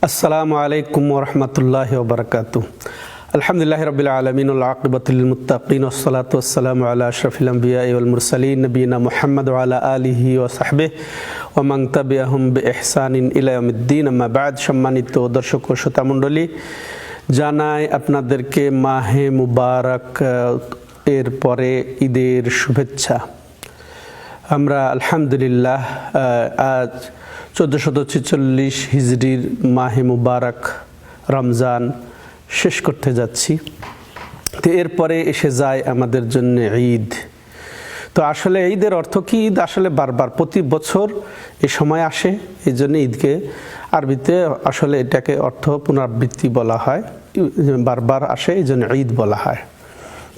আসসালামু আলাইকুম ওয়া রাহমাতুল্লাহি ওয়া বারাকাতুহু। আলহামদুলিল্লাহি রাব্বিল আলামিন ওয়াল আকিবাতুল লিল মুত্তাকিন ওয়াস সালাতু ওয়াস সালামু আলা আশরাফিল আমবিয়াই ওয়াল মুরসালিন নবিয়িনা মুহাম্মদ ওয়া আলা আলিহি ওয়া সাহবিহি ওয়া মান তাবিআহুম বিইহসানিন ইলা ইয়াউমিদ্দিন। আম্মা বা'দ। সম্মানিত দর্শক ও শ্রোতা মণ্ডলী, জানাই আপনাদেরকে মাহে মুবারক এর পরে ঈদের শুভেচ্ছা। আমরা আলহামদুলিল্লাহ আজ 1446 হিজরির মাহে মুবারক রমজান শেষ করতে যাচ্ছি। তো এরপরে এসে যায় আমাদের জন্য ঈদ। তো আসলে ঈদের অর্থ কি? ঈদ আসলে বারবার প্রতি বছর এই সময় আসে, এই জন্য ঈদকে আরবিতে আসলে এটাকে অর্থ পুনরাবৃত্তি বলা হয়, বারবার আসে এই জন্য ঈদ বলা হয়।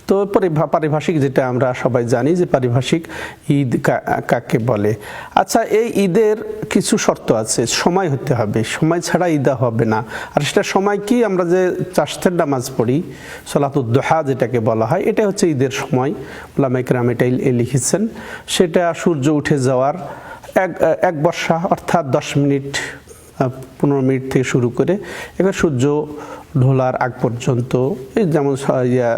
তো পারিভাষিক যেটা আমরা সবাই জানি যে পারিভাষিক ঈদ কাকে বলে। আচ্ছা, এই ঈদের কিছু শর্ত আছে, সময় হতে হবে, সময় ছাড়া ঈদ হবে না। আর সেটা সময় কি? আমরা যে চাশতের নামাজ পড়ি, সলাতুদ দুহা যেটাকে বলা হয়, এটা হচ্ছে ঈদের সময়। উলামায়ে কেরাম এটাই লিখেছেন। সেটা সূর্য উঠে যাওয়ার এক বর্ষা অর্থাৎ 10 মিনিট 15 মিনিট থেকে শুরু করে এবার সূর্য ঢোলার আগ পর্যন্ত, এই যেমন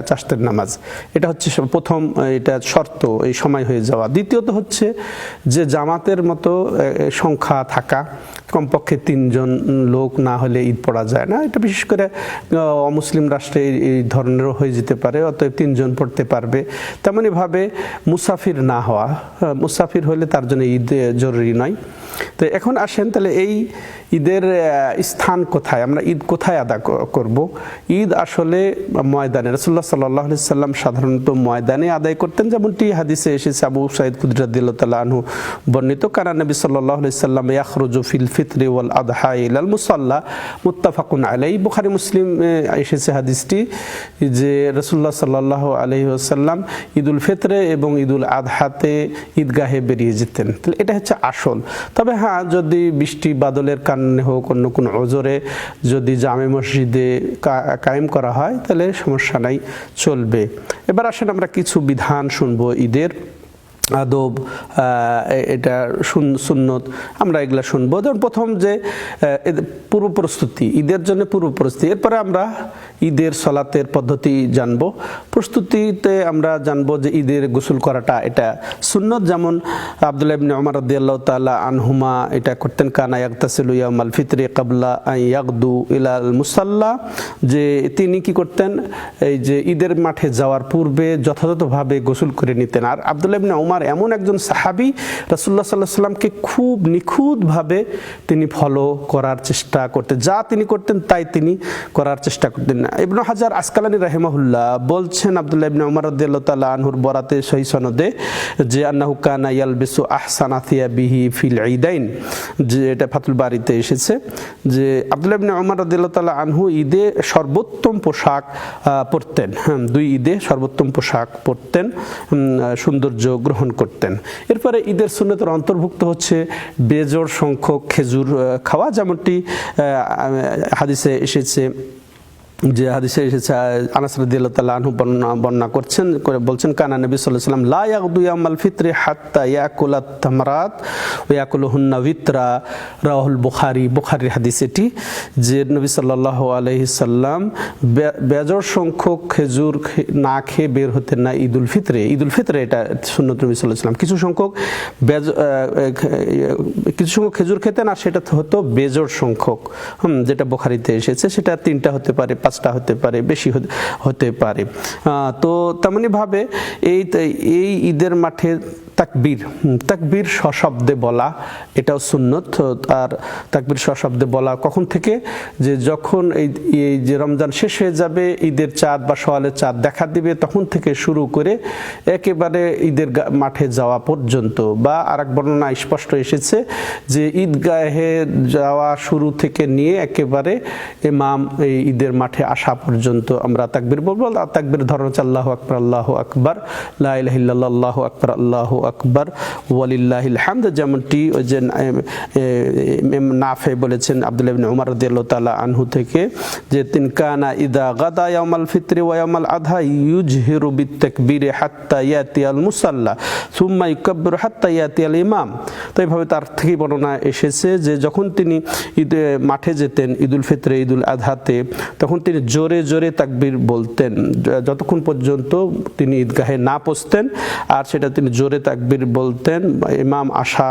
চাশতের নামাজ, এটা হচ্ছে প্রথম, এটা শর্ত, এই সময় হয়ে যাওয়া। দ্বিতীয়ত হচ্ছে যে জামাতের মতো সংখ্যা থাকা, কমপক্ষে 3 জন লোক না হলে ঈদ পড়া যায় না। এটা বিশেষ করে অমুসলিম রাষ্ট্রে এই ধরনেরও হয়ে যেতে পারে, অতএব 3 জন পড়তে পারবে। তেমনইভাবে মুসাফির না হওয়া, মুসাফির হলে তার জন্য ঈদ জরুরি নয়। তো এখন আসেন, তাহলে এই ঈদের স্থান কোথায়, আমরা ঈদ কোথায় আদা করব? ঈদ আসলে ময়দানে, রাসূলুল্লাহ সাল্লাল্লাহু আলাইহি সাল্লাম সাধারণত ময়দানে আদায় করতেন, যেমনটি হাদিসে এসেছে। আবু সাঈদ খুদরী রাদিয়াল্লাহু তাআলা আনহু বর্ণিত, কানা নবী সাল্লাল্লাহু আলাইহি সাল্লাম ইয়াখরুজু ফিল ফিতরি ওয়াল আদহা ইলাল মুসাল্লা, মুত্তাফাকুন আলাইহি। বুখারী মুসলিম এসেছে হাদিসটি যে রাসূলুল্লাহ সাল্লাল্লাহু আলাইহি ওয়াসাল্লাম ঈদুল ফিতরে এবং ঈদুল আদহাতে ঈদগাহে বেরিয়ে যেতেন। তাহলে এটা হচ্ছে আসল। তবে হ্যাঁ, যদি বৃষ্টি বাদলের কারণে হোক, অন্য কোনো ওজরে যদি জামে মসজিদে কায়েম করা হয় তাহলে সমস্যা নাই, চলবে। এবার আসেন আমরা কিছু বিধান শুনবো ঈদের, আদব, এটা সুন্নত, আমরা এগুলা শুনবো। যেমন প্রথম যে পূর্ব প্রস্তুতি, ঈদের জন্য পূর্ব প্রস্তুতি। এরপরে আমরা ঈদের সলাতের পদ্ধতি জানবো। প্রস্তুতিতে আমরা জানবো যে ঈদের গোসল করাটা এটা সুন্নত। যেমন আব্দুল্লাহ ইবনে উমর রাদিয়াল্লাহু তাআলা আনহুমা এটা করতেন, কানা ইয়াগতাসিলু ইয়াউমাল ফিতরি ক্বাবলা আন ইয়াগদু ইলাল মুসাল্লা, যে তিনি কি করতেন, এই যে ঈদের মাঠে যাওয়ার পূর্বে যথাযথভাবে গোসল করে নিতেন। আর আব্দুল্লাহ ইবনে উমর এমন একজন সাহাবী, রাসূলুল্লাহ সাল্লাল্লাহু আলাইহি সাল্লামকে খুব নিখুঁতভাবে তিনি ফলো করার চেষ্টা করতেন, যা তিনি করতেন তাই তিনি করার চেষ্টা করতেন। ইবনে হাজার আসকালানী রাহিমাহুল্লাহ বলছেন আব্দুল্লাহ ইবনে উমর রাদিয়াল্লাহু তাআলা আনহুর বরাতে সহিহ সনদে যে আন্নাহু কানা ইয়ালবিসু আহসানা থিয়াবিহি ফিল ঈদাইন, যে এটা ফাতুল বারীতে এসেছে যে আব্দুল্লাহ ইবনে উমর রাদিয়াল্লাহু তাআলা আনহু ঈদে সর্বোত্তম পোশাক পরতেন। 2 ঈদে সর্বোত্তম পোশাক পরতেন, সৌন্দর্য গ্রহণ করতেন। এরপরে ঈদের সুন্নতের অন্তর্ভুক্ত হচ্ছে বেজোড় সংখ্যক খেজুর খাওয়া, যেমনটি হাদিসে এসেছে, যে হাদিসে এসেছে আনাস রাদিয়াল্লাহু তাআলা আনহু বর্ণনা করছেন, বলছেন কানা নবী সাল্লাল্লাহু আলাইহি ওয়াসাল্লাম লা ইয়াগদু ইয়াউমাল ফিতরি হাত্তা ইয়াকুলাত তামরাত ওয়া ইয়াকুলুহুন্না বিত্রা, রাওয়াহুল বুখারী। বুখারীর হাদিস এটি, যে নবী সাল্লাল্লাহু আলাইহি সাল্লাম বেজোড় সংখ্যক খেজুর না খেয়ে বের হতেন না ঈদুল ফিতরে। ঈদুল ফিতরে এটা সুন্নত নবী সাল্লাল্লাহু আলাইহি ওয়াসাল্লাম কিছু সংখ্যক খেজুর খেতেন, আর সেটা হতো বেজোড় সংখ্যক, যেটা বুখারীতে এসেছে। সেটা 3টা হতে পারে, 5টা হতে পারে, বেশি হতে পারে। তো তেমনিভাবে এই ঈদের মাঠে তাকবীর সশব্দে বলা এটাও সুন্নত। আর তাকবীর সশব্দে বলা কখন থেকে? যে যখন এই যে রমজান শেষ হয়ে যাবে, ঈদের চাঁদ বা সওয়ালের চাঁদ দেখা দিবে, তখন থেকে শুরু করে একেবারে ঈদের মাঠে যাওয়া পর্যন্ত। বা আরেক বর্ণনা স্পষ্ট এসেছে যে ঈদগাহে যাওয়া শুরু থেকে নিয়ে একেবারে ইমাম এই ঈদের মাঠে আসা পর্যন্ত আমরা তাকবীর বলবো। আর তাকবীর ধরন হচ্ছে আল্লাহু আকবার, আল্লাহু আকবার, লা ইলাহা ইল্লাল্লাহ, আল্লাহু আকবার, আল্লাহু আকবার ওয়ালিল্লাহিল হামদ, যেমনটি ওই যে নাফে বলেছেন আব্দুল্লাহ ইবনে উমর রাদিয়াল্লাহু তাআলা আনহু থেকে, যে তিন কানা ইদা গাদা ইয়াউমাল ফিত্রি ওয়া ইয়াউমাল আযহা ইউজহিরু বিত্তাকবীরি হাত্তা ইয়াতিয়াল মুসাল্লা সুম্মা ইউকাব্বিরু হাত্তা ইয়াতিয়াল ইমাম। তো এইভাবে তার থেকে বর্ণনা এসেছে যে যখন তিনি মাঠে যেতেন ঈদুল ফিত্রে ঈদুল আযহাতে, তখন তিনি জোরে জোরে তাকবীর বলতেন যতক্ষণ পর্যন্ত তিনি ঈদগাহে না পৌঁছতেন, আর সেটা তিনি জোরে তাকবীর বলতেন ইমাম আসা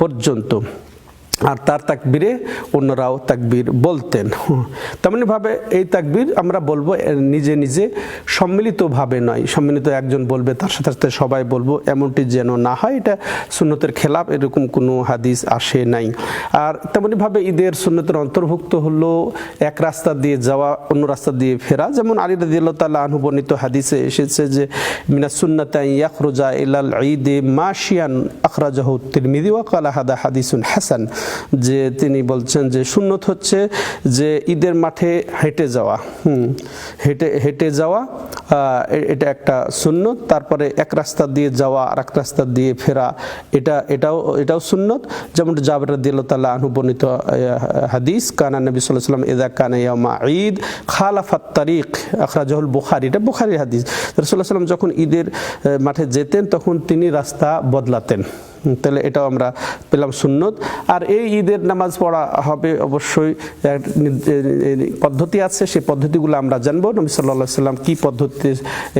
পর্যন্ত, আর তার তাকবীরে অন্যরাও তাকবীর বলতেন। তেমনিভাবে এই তাকবীর আমরা বলবো নিজে নিজে, সম্মিলিতভাবে নয়। সম্মিলিত একজন বলবে তার সাথে সাথে সবাই বলবো, এমনটি যেন না হয়, এটা সুন্নতের খেলাফ, এরকম কোনো হাদিস আসে নাই। আর তেমনিভাবে ঈদের সুন্নতের অন্তর্ভুক্ত হলো এক রাস্তা দিয়ে যাওয়া অন্য রাস্তা দিয়ে ফেরা। যেমন আলী রাদিয়াল্লাহু তাআলা আনহু বর্ণিত হাদিসে এসেছে যে মিনাস সুন্নাতি আন ইয়াখরুজা ইলাল ঈদি মাশিয়ান আখরাজাহু তিরমিজি ওয়া ক্বালা হাদা হাদিসুন হাসান, যে তিনি বলছেন যে সুন্নত হচ্ছে যে ঈদের মাঠে হেঁটে যাওয়া, হেঁটে যাওয়া, এটা একটা সুন্নত। তারপরে এক রাস্তা দিয়ে যাওয়া আর এক রাস্তা দিয়ে ফেরা, এটাও সুন্নত। যেমন জাবের রাদিয়াল্লাহু তাআলা আনহু বর্ণিত হাদিস, কানা নবী সাল্লাল্লাহু আলাইহি ওয়াসাল্লাম ইযা কানা ইয়াউমা ঈদ খালাফাত তারিক, আখরাজাহুল বুখারী, এটা বুখারীর হাদিস। রাসূলুল্লাহ সাল্লাল্লাহু আলাইহি ওয়াসাল্লাম যখন ঈদের মাঠে যেতেন তখন তিনি রাস্তা বদলাতেন। তাহলে এটাও আমরা পেলাম সুন্নত। আর এই ঈদের নামাজ পড়া হবে অবশ্যই পদ্ধতি আছে, সেই পদ্ধতিগুলো আমরা জানবো। নবী সাল্লাল্লাহু আলাইহি ওয়াসাল্লাম কি পদ্ধতিতে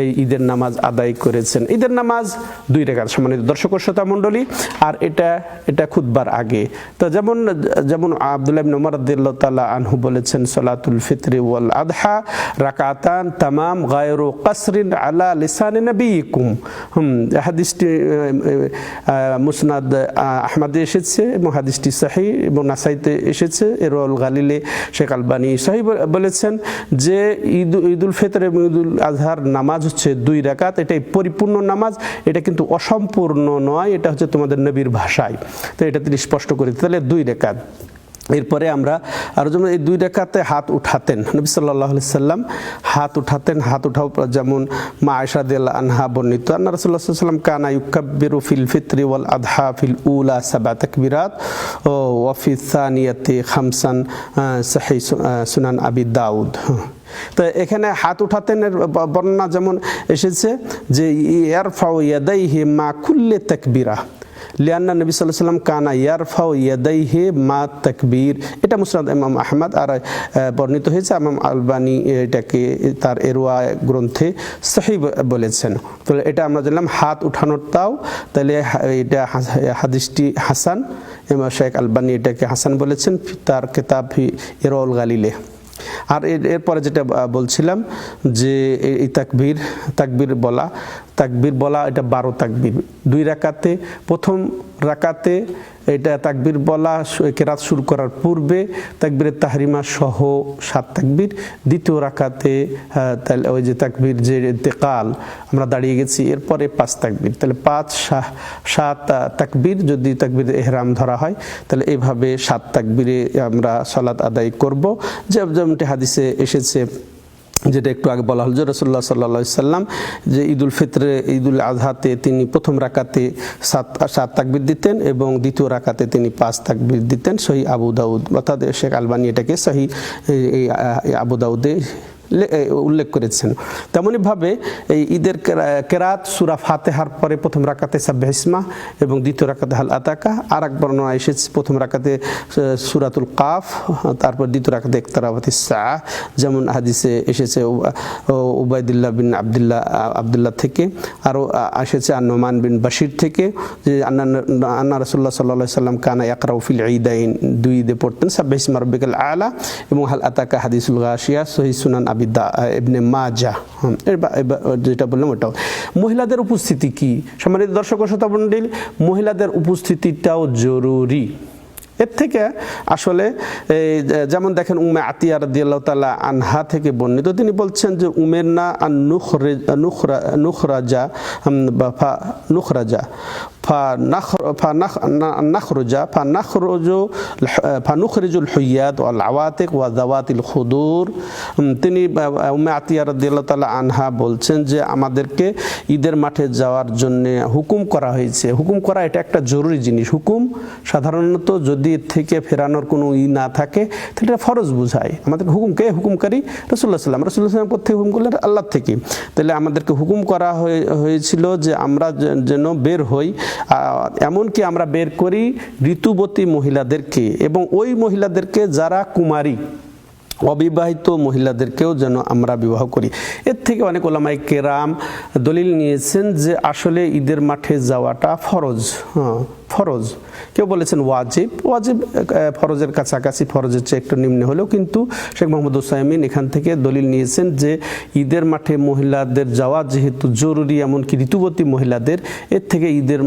এই ঈদের নামাজ আদায় করেছেন। ঈদের নামাজ 2 রাকাত, সম্মানিত দর্শক ও শ্রোতা মণ্ডলী, আর এটা খুতবার আগে। তো যেমন আব্দুল্লাহ ইবনে উমর রাদিয়াল্লাহু তাআলা আনহু বলেছেন, সালাতুল ফিত্রি ওয়াল আযহা রাকাতান তামাম গায়রু কাসরিন আলা লিসানি নবিয়িকুম। হাদিসটি মুসনাদ আহমদে এসেছে এবং হাদিসটি সহিহ, এবং নাসাইতে এসেছে। ইরওয়াউল গালিলে শেখ আলবানী সহিহ বলেছেন যে ঈদুল ফিতর এবং ঈদুল আজহার নামাজ হচ্ছে 2 রাকাত, এটাই পরিপূর্ণ নামাজ, এটা কিন্তু অসম্পূর্ণ নয়, এটা হচ্ছে তোমাদের নবীর ভাষায়। তো এটা তিনি স্পষ্ট করে, তাহলে 2 রাকাত। এরপরে আমরা আর যেমন এই 2 রাকাতে হাত উঠাতেন, নবী সাল্লাল্লাহু আলাইহি সাল্লাম হাত উঠাতেন। হাত উঠাও যেমন মা আয়েশা রাদিয়াল্লাহু আনহা বর্ণিত, আন্না রাসূলুল্লাহ সাল্লাল্লাহু আলাইহি ওয়াসাল্লাম কানা ইউকাব্বিরু ফিল ফিত্রি ওয়াল আযহা ফিল উলা 7 তাকবীরাত ওয়া ফি সানিয়াতি 5 সহিহ সুনান আবি দাউদ। তো এখানে হাত উঠাতেন বর্ণনা যেমন এসেছে যে ইয়ারফাউ ইয়াদাইহি মা কুল্লি তাকবীরা লিয়ান্না নবী সাল্লাল্লাহু আলাইহি ওয়াসাল্লাম কানা ইয়ারফাউ ইয়াদাইহি মা তাকবীর। এটা মুসনাদ ইমাম আহমদ, আর বর্ণিত হয়েছে ইমাম আলবানী এটাকে তার ইরওয়া গ্রন্থে সহিহ বলেছেন। তাহলে এটা আমরা জানলাম হাত উঠানোরটাও, তাহলে এটা হাদিসটি হাসান, ইমাম শেখ আলবানী এটাকে হাসান বলেছেন তার কিতাব ইরওয়াউল গালিলে। আর এরপরে যেটা বলছিলাম যে এই তাকবীর বলা এটা 12 তাকবীর 2 রাকাতে। প্রথম রাকাতে এটা তাকবীর বলা কেরাত শুরু করার পূর্বে তাকবীরের তাহরিমা সহ 7 তাকবীর। দ্বিতীয় রাকাতে তাহলে ওই যে তাকবীর যে ইন্তেকাল আমরা দাঁড়িয়ে গেছি, এরপরে 5 তাকবীর, তাহলে 5-7 তাকবীর যদি তাকবীর ইহরাম ধরা হয়, তাহলে এইভাবে 7 তাকবীরে আমরা সালাত আদায় করব। যেমনটি হাদিসে এসেছে, যেটা একটু আগে বলা হল যে রাসূলুল্লাহ সাল্লাল্লাহু আলাইহি ওয়াসাল্লাম যে ঈদুল ফিতরে ঈদুল আযহাতে তিনি প্রথম রাকাতে 7 তাকবীর দিতেন এবং দ্বিতীয় রাকাতে তিনি 5 তাকবীর দিতেন। সহিহ আবু দাউদ, অর্থাৎ শেখ আলবানী এটাকে সহিহ আবু দাউদে উল্লেখ করেছেন। তেমনিভাবে এই ঈদের কেরাত সূরা ফাতিহার পরে প্রথম রাকাতে সাব্বিহিসমা এবং দ্বিতীয় রাকাতে হাল আতাকা। আর এক বর্ণনা এসেছে প্রথম রাকাতে সূরাতুল কাফ, তারপর দ্বিতীয় রাকাতে ইকতারাবাতিস সাআহ, যেমন হাদিসে এসেছে উবাইদুল্লাহ বিন আব্দুল্লাহ থেকে, আরও এসেছে আন-নুমান বিন বাশির থেকে যে আন্না রাসূলুল্লাহ সাল্লাল্লাহু আলাইহি ওয়াসাল্লাম কানা ইয়াকরাউ ফিল ঈদাইন, 2 ঈদে পড়তেন সাব্বিহিসমা রাব্বিকাল আলা এবং হাল আতাকা হাদিসুল গাশিয়া সহিহ সুনান ইবনে মাজাহ। যেটা বললাম ওটাও। মহিলাদের উপস্থিতি কি, সম্মানিত দর্শক ও শ্রোতা মণ্ডলী, মহিলাদের উপস্থিতিটাও জরুরি। এর থেকে আসলে যেমন দেখেন উম্মে আতিয়া রাদিয়াল্লাহু তাআলা আনহা থেকে বর্ণিত, তিনি বলছেন যে উমেরনা আন নুখরাজা ফানুখরিজুল হুইয়াত ওয়াল আওয়াতিক ওয়া যাওয়াতিল খুদুর। তিনি উম্মে আতিয়া রাদিয়াল্লাহু তাআলা আনহা বলছেন যে আমাদেরকে ঈদের মাঠে যাওয়ার জন্য হুকুম করা হয়েছে। হুকুম করা এটা একটা জরুরি জিনিস। হুকুম সাধারণত যদি এর থেকে ফেরানোর কোনো না থাকে তাহলে এটা ফরজ বোঝায়। আমাদের হুকুম কে হুকুমকারী? রাসূলুল্লাহ সাল্লাল্লাহু আলাইহি ওয়াসাল্লাম কোথেকে হুকুম করলেন? আল্লাহ থেকে। তাহলে আমাদেরকে হুকুম করা হয়েছিল যে আমরা যেন বের হই, এমনকি আমরা বের করি ঋতুবতী মহিলাদেরকে এবং ওই মহিলাদেরকে যারা কুমারী, অবিবাহিত মহিলাদেরকেও যেন আমরা বিবাহ করি। এর থেকে অনেক ওলামায়ে কেরাম দলিল নিয়েছেন যে আসলে ঈদের মাঠে যাওয়াটা ফরজ। ফরজ, কেউ বলেছেন ওয়াজিব। ওয়াজিব ফরজের কাছাকাছি, ফরজের চেয়ে একটু নিম্নে হলেও, কিন্তু শেখ মোহাম্মদ উসাইমিন এখান থেকে দলিল নিয়েছেন যে ঈদের মাঠে মহিলাদের যাওয়া যেহেতু জরুরি, এমনকি ঋতুবতী মহিলাদের, এর থেকে ঈদের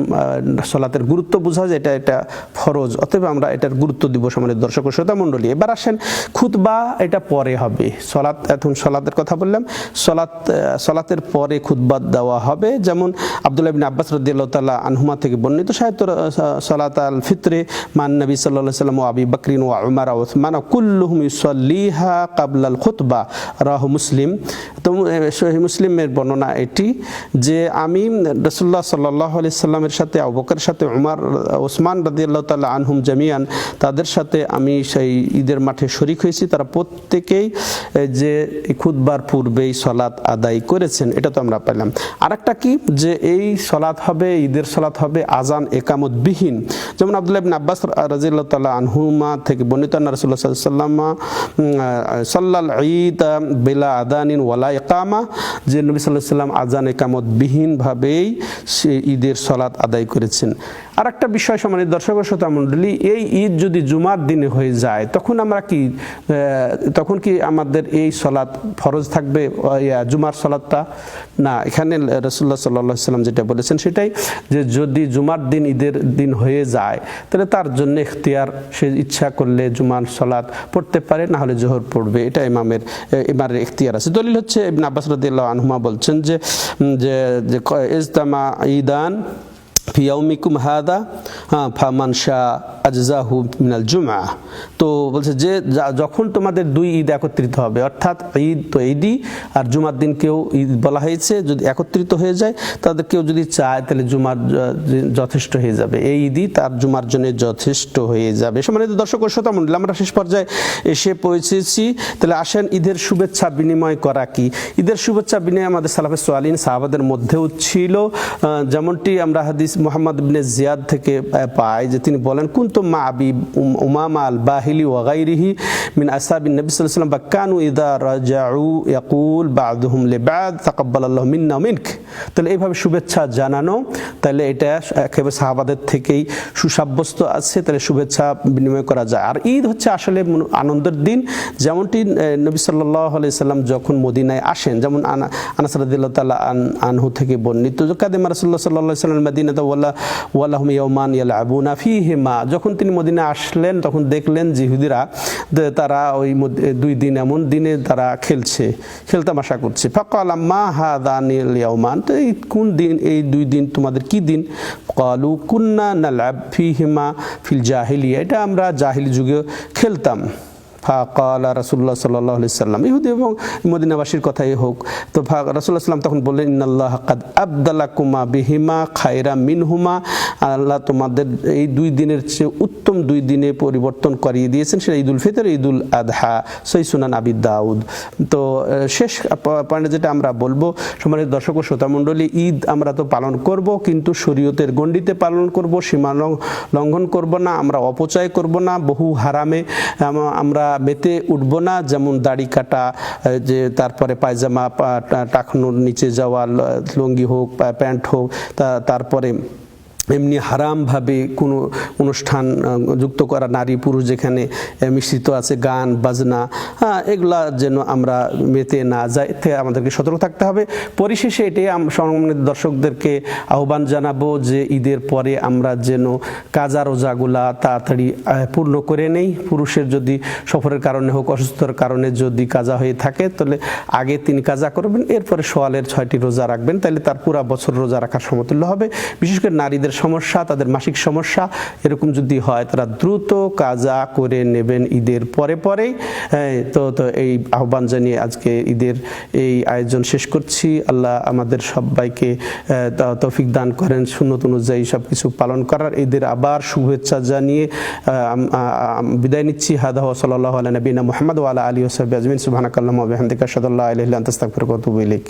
সলাতের গুরুত্ব বোঝা যায়, এটা ফরজ, অতএব আমরা এটার গুরুত্ব দিব। সম্মানিত দর্শক ও শ্রোতা মণ্ডলী, এবার আসেন খুতবা, এটা পরে হবে। সলাত, এখন সলাতের কথা বললাম, সলাতের পরে খুতবা দেওয়া হবে। যেমন আব্দুল্লাহ ইবনে আব্বাস রাদিয়াল্লাহু তাআলা আনহুমা থেকে বর্ণিত, সাহিত্য সালাত আল ফিত্রে মান নবী সাল্লাল্লাহু আলাইহি ওয়াসাল্লাম ওয়া আবী বকরিন ওয়া উমর ওয়া উসমান কুল্লুহুম ইউসাল্লিহা ক্বাবলা আল খুতবা, রাহু মুসলিম। তো সহিহ মুসলিমের বর্ণনা এটি যে আমি রাসূলুল্লাহ সাল্লাল্লাহু আলাইহি সাল্লামের সাথে, আবু বকরের সাথে, উমর, ওসমান রাদিয়াল্লাহু তাআলা আনহুম জামিয়ান, তাদের সাথে আমি সেই ঈদের মাঠে শরীক হয়েছি। তারা প্রত্যেকেই যে খুতবার পূর্বেই সলাত আদায় করেছেন, এটা তো আমরা পেলাম। আরেকটা কি, যে এই সলাত হবে, ঈদের সলাত হবে আজান একামত বিহীন। যেমন আব্দুল্লাহ ইবনে আব্বাস রাদিয়াল্লাহু তাআলা আনহুমা থেকে বর্ণিত, রাসূলুল্লাহ সাল্লাল্লাহু আলাইহি ওয়াসাল্লাম সাল্লাল ঈদ বিলা আযানিন ওয়ালা ইকামা, যে নবী সাল্লাল্লাহু আলাইহি ওয়াসাল্লাম আজান একামত বিহীন ভাবেই ঈদের সলাত আদায় করেছেন। আর একটা বিষয় সম্মানিত দর্শক ও শ্রোতা মণ্ডলী, এই ঈদ যদি জুমার দিনে হয়ে যায় তখন আমরা কি, তখন কি আমাদের এই সলাত ফরজ থাকবে জুমার সলাতটা? না, এখানে রাসূলুল্লাহ সাল্লাল্লাহু আলাইহি ওয়াসাল্লাম যেটা বলেছেন সেটাই, যে যদি জুমার দিন ঈদের দিন হয়ে যায় তাহলে তার জন্য ইখতিয়ার, সে ইচ্ছা করলে জুমার সলাত পড়তে পারে, না হলে জোহর পড়বে। এটা ইমামের ইখতিয়ার আছে। দলিল হচ্ছে ইবনে আব্বাস রাদিয়াল্লাহু আনহুমা বলছেন যে ইজতামা ঈদান ফি ইয়াউমিকুম হাদা ফামান শাআ আজজাহু মিনাল জুমআ। তো বলছে যে যখন তোমাদের দুই ঈদ একত্রিত হবে, অর্থাৎ ঈদ তো ঈদই আর জুমার দিনকেও ঈদ বলা হয়েছে, যদি একত্রিত হয়ে যায় তাদের কেউ যদি চায় তাহলে জুমার যথেষ্ট হয়ে যাবে, এই ঈদই তার জুমার জন্য যথেষ্ট হয়ে যাবে। সম্মানিত দর্শক ও শ্রোতা মণ্ডলী, আমরা শেষ পর্যায়ে এসে পৌঁছেছি। তাহলে আসেন ঈদের শুভেচ্ছা বিনিময় করা কি। ঈদের শুভেচ্ছা বিনিময় আমাদের সালাফে সালিহিন সাহাবাদের মধ্যেও ছিল। যেমনটি আমরা হাদিস মুহাম্মদ ইবনে জিয়াদ থেকে পাই যে তিনি বলেন, কুনতুম মা আবি উমামা আল বাহিলি ওয়া গায়রিহি মিন আসহাবিন নবী সাল্লাল্লাহু আলাইহি ওয়াসাল্লাম কানু ইযা রাজাউ ইয়াকুল বা'দুহুম লিবা'দ তাকাব্বালাল্লাহু মিন্না ওয়া মিনক। তাহলে এইভাবে শুভেচ্ছা জানানো, তাহলে এটা একেবারে সাহাবাদের থেকেই সুসাব্যস্ত আছে, তাহলে শুভেচ্ছা বিনিময় করা যায়। আর ঈদ হচ্ছে আসলে আনন্দের দিন। যেমনটি নবী সাল্লাল্লাহু আলাইহি ওয়াসাল্লাম যখন মদিনায় আসেন, যেমন আনাস রাদিয়াল্লাহু তাআলা আনহু থেকে বর্ণিত, কাদিমা রাসূলুল্লাহ সাল্লাল্লাহু আলাইহি ওয়াসাল্লাম মদিনাতে ওয়ালাহুম ইয়াওমান ইয়ালআবুনা ফীহিমা। যখন তিনি মদিনায় আসলেন তখন দেখলেন যে ইহুদিরা তারা ওই দুই দিন, এমন দিনে তারা খেলতামাশা করছে। ফাকালা মা হাদানিল ইয়াওমান, তো এই কোন দিন, এই দুই দিন তোমাদের কি দিন? ক্বালু কুন্না নালআব ফীহিমা ফিল জাহিলিয়া, এটা আমরা জাহিলি যুগে খেলতাম। ফাকালা রাসূলুল্লাহ সাল্লাল্লাহু আলাইহি ওয়াসাল্লাম, ইহুদি এবং মদিনাবাসীর কথাই হোক, তো রাসূলুল্লাহ সাল্লাম তখন বললেন, ইন্নাল্লাহা কাদ আবদালাকুমা বিহিমা খায়রা মিনহুমা, আল্লাহ তোমাদের এই দুই দিনের চেয়ে উত্তম দুই দিনে পরিবর্তন করিয়ে দিয়েছেন, সেটা ঈদুল ফিতর, ঈদুল আদহা, সহিহ সুনান আবি দাউদ। তো শেষ পয়েন্টে যেটা আমরা বলবো, সম্মানিত দর্শক ও শ্রোতা মণ্ডলী, ঈদ আমরা তো পালন করব, কিন্তু শরীয়তের গণ্ডিতে পালন করব, সীমা লঙ্ঘন করব না, আমরা অপচয় করব না, বহু হারামে আমরা মেতে উঠব না। যেমন দাড়ি কাটা, যে তারপরে পায়জামা টাকনোর নিচে যাওয়া, লুঙ্গি হোক, প্যান্ট হোক, তারপরে এমনি হারামভাবে কোনো অনুষ্ঠান যুক্ত করা, নারী পুরুষ যেখানে মিশ্রিত আছে, গান বাজনা, এগুলা যেন আমরা মেতে না যাই, এতে আমাদেরকে সতর্ক থাকতে হবে। পরিশেষে এটাই সম্মানিত দর্শকদেরকে আহ্বান জানাবো যে ঈদের পরে আমরা যেন কাজা রোজাগুলা তাড়াতাড়ি পূর্ণ করে নেই। পুরুষের যদি সফরের কারণে হোক, অসুস্থতার কারণে যদি কাজা হয়ে থাকে তাহলে আগে তিনি কাজা করবেন, এরপরে সোয়ালের 6টি রোজা রাখবেন, তাহলে তার পুরা বছর রোজা রাখার সমতুল্য হবে। বিশেষ করে নারীদের সমস্যা, তাদের মাসিক সমস্যা এরকম যদি হয় তারা দ্রুত কাজা করে নেবেন ঈদের পরে পরেই। তো এই আহ্বান জানিয়ে আজকে ঈদের এই আয়োজন শেষ করছি। আল্লাহ আমাদের সবাইকে তৌফিক দান করেন সুন্নত অনুযায়ী সব কিছু পালন করার। ঈদের আবার শুভেচ্ছা জানিয়ে বিদায় নিচ্ছি। হাদা ওয়া সাল্লাল্লাহু আলা নবিয়িনা মুহাম্মদ ওয়া আলা আলিহি ওয়া সাহবিহি আজমাইন। সুবহানাকাল্লাহুম্মা ওয়া বিহামদিকা আশহাদু আল্লা ইলাহা ইল্লা আনতা আস্তাগফিরুকা ওয়া আতুবু ইলাইক।